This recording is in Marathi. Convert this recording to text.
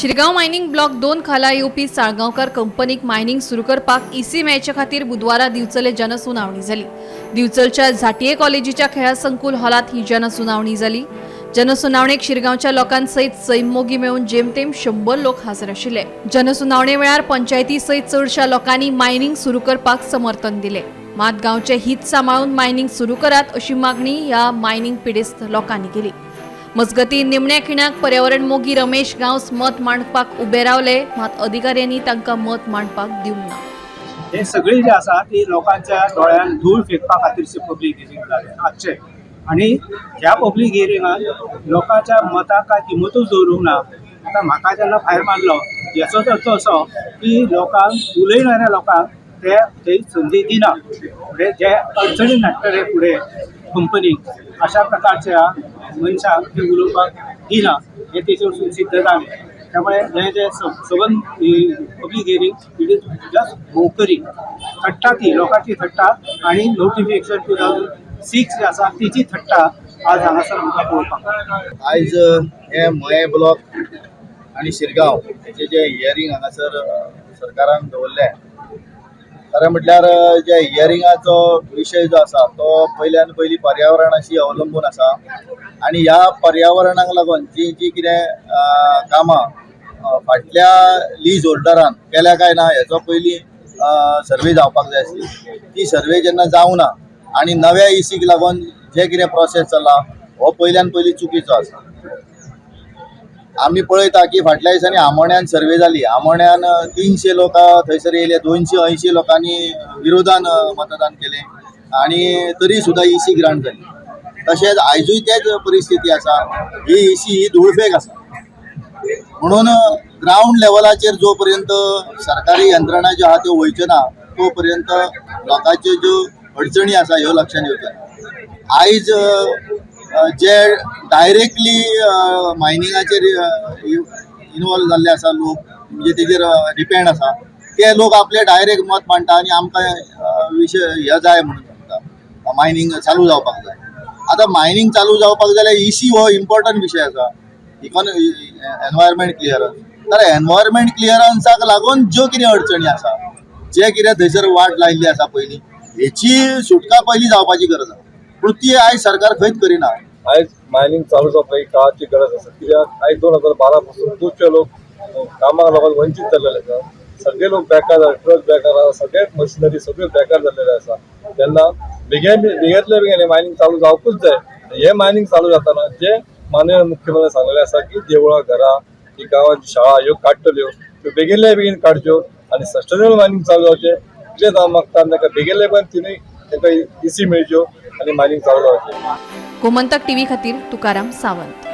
शिरगांव मायनिंग ब्लॉक 2 खाला येवपी साळगांवकार कंपनीक मायनिंग सुरू करपाक ईसी मेळचे खातीर बुधवारा दिवचले जनसुनावणी जाली। दिवचलच्या झाटीये कॉलेजीच्या खेळा संकुल हॉलात ही जनसुनावणी जाली। जनसुनावणेक शिरगांवच्या लोकांसयत सैम-मोगी मेळून जेमतेम 100 लोक हाजीर आशिल्ले। जनसुनावणे वेळार पंचायती सयत चडशा लोकांनी मायनिंग सुरू करपाक समर्थन दिले। मात गांवचे हित सांबाळून मायनिंग सुरू करात अशी मागणी ह्या मायनिंग पिडेस्त लोकांनी केली। मजगती निमण्या खिणाक पर्यावरण मोगी रमेश गांवस मत मांडपाक उबे रावले, मात अधिकाऱ्यांनी तांकां मत मांडपाक दिवंक ना। हे सगळे जे आसा ती लोकांच्या दोळ्यान धूळ फेकपा खातीरचे पब्लीक हियरिंग जाले आजचे। आणि ह्या पब्लीक हियरिंगात लोकांच्या मताक काय किंमतूच दवरूंक ना। आता म्हाका जेन्ना भायर मारलो हेचोच अर्थ असो की लोकांक उलयणाऱ्या लोकांक ते थंय संदी दिना, म्हणजे जे अडचणीन हाडटले फुडें कंपनीक अशा प्रकारच्या मनशांक ते उलोवपाक दिना हे तेचे वरसून सिद्ध जालें। त्यामुळे हे जे सबंद पब्लीक हियरिंग जस्ट भोवकरी थट्टा, ती लोकांची थट्टा आणि नोटिफिकेशन 2006 जे आसा तिची थट्टा आज हांगासर आमकां पळोवपाक। आयज हे मये ब्लॉक आणि शिरगांव हेचे जे हियरिंग हांगासर सरकारान दवरले, खरें म्हटल्यार जे हियरिंगाचो विशय जो आसा तो पयल्यान पयली पर्यावरणाशी अवलंबून आसा। आणि ह्या पर्यावरणाक लागून जी जी कितें कामां फाटल्या लीज होल्डरान केल्या काय ना हेचो पयली सर्वे जावपाक जाय आसली। ती सर्वे जेन्ना जावना आणि नव्या इसीक लागून जे कितें प्रोसेस चल्ला हो पयल्यान पयली चुकीचो आसा। आमी पळयता की फाटल्या दिसांनी आमोण्यान सर्वे जाली, आमोण्यान 300 लोक थंयसर येयले, 280 लोकांनी विरोधान मतदान केले आणि तरी सुद्धा इसी ग्रांट जाली। तशेंच आयजूय तेच परिस्थिती आसा, ही इसी ही धूळफेक आसा। म्हणून ग्राउंड लेवलाचेर जो पर्यंत सरकारी यंत्रणा ज्यो आहा त्यो वयच्यो ना तो पर्यंत लोकांच्यो ज्यो अडचणी आसा ह्यो लक्षांत येवच्यो। आयज जे डायरेक्टली मायनिंगाचेर इनवॉल्व जाल्ले आसा लोक, म्हणजे तेजेर डिपेंड आसा, ते लोक आपले डायरेक्ट मत मांडटा आणि आमकां विशय हे जाय म्हणून सांगता मायनिंग चालू जावपाक जाय। आता मायनिंग चालू जावपाक जाल्यार इसी हो इम्पॉर्टंट विशय आसा, एनवायरमेंट क्लियरन्स। तर एनवायरमेंट क्लियरन्साक लागून ज्यो कितें अडचणी आसा, जे कितें थंयसर वाट लायिल्ली आसा पयली, हेची सुटका पयली जावपाची गरज आसा, पूण ती आयज सरकार खंयच करिना। आयज मायनिंग चालू जावपाक एक काळाची गरज आसा, कित्याक आयज 2012 पासून खुबशे लोक कामाक लागून वंचीत जाल्लेले आसा। सगळे लोक बेकार जाला, ट्रक बेकार आसा, सगळेच मशिनरी सगळे बेकार जाल्लेले आसा। तेन्ना बेगीतल्या बेगीन मायनिंग चालू जावपूच जाय। हे मायनिंग चालू जाताना जे माननीय मुख्यमंत्री सांगलेले आसा की देवळां, घरां, ही गांवांची शाळा ह्यो काडटल्यो, त्यो बेगिनल्या बेगीन काडच्यो आणि सस्टेनेबल मायनिंग चालू जावचें इतलेंच हांव मागता। ताका बेगिनल्या बेगीन तिनूय तांकां इसी मेळच्यो आणि मायनिंग चालू जावचें। गोमंतक टीव्ही खातीर तुकाराम सावंत।